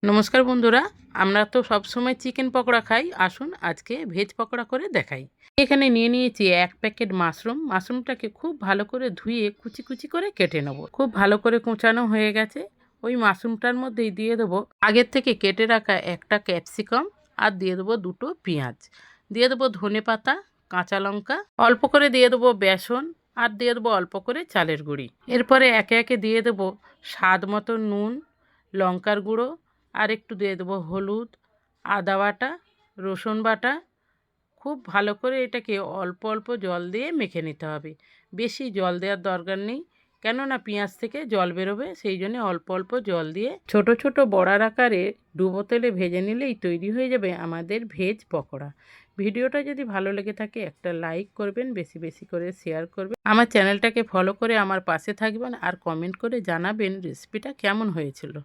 নমস্কার বন্ধুরা, আমরা তো সব সময় চিকেন পকোড়া খাই। আসুন আজকে ভেজ পকোড়া করে দেখাই। এখানে নিয়ে নিয়েছি 1 প্যাকেট মাশরুম। মাশরুমটাকে খুব ভালো করে ধুয়ে কুচি কুচি করে কেটে নেব। খুব ভালো করে কোঁচানো হয়ে গেছে। ওই মাশরুমটার মধ্যেই দিয়ে দেবো আগের থেকে কেটে রাখা একটা ক্যাপসিকাম, আর দিয়ে দেবো 2টো পেঁয়াজ, দিয়ে দেবো ধনেপাতা, কাঁচা লঙ্কা, অল্প করে দিয়ে দেবো বেসন, আর দিয়ে দেবো অল্প করে চালের গুঁড়ি। এরপরে একে একে দিয়ে দেবো স্বাদ মতো নুন, লঙ্কার গুঁড়ো, আর একটু দিয়ে দেবো হলুদ, আদা বাটা, রসুন বাটা। খুব ভালো করে এটাকে অল্প অল্প জল দিয়ে মেখে নিতে হবে। বেশি জল দেওয়ার দরকার নেই, কেননা পেঁয়াজ থেকে জল বেরোবে, সেই জন্য অল্প অল্প জল দিয়ে ছোট ছোট বড়ার আকারে ডুবো তেলে ভেজে নিলেই তৈরি হয়ে যাবে আমাদের ভেজ পকোড়া। ভিডিওটা যদি ভালো লেগে থাকে একটা লাইক করবেন, বেশি বেশি করে শেয়ার করবেন, আমার চ্যানেলটাকে ফলো করে আমার পাশে থাকবেন, আর কমেন্ট করে জানাবেন রেসিপিটা কেমন হয়েছিল।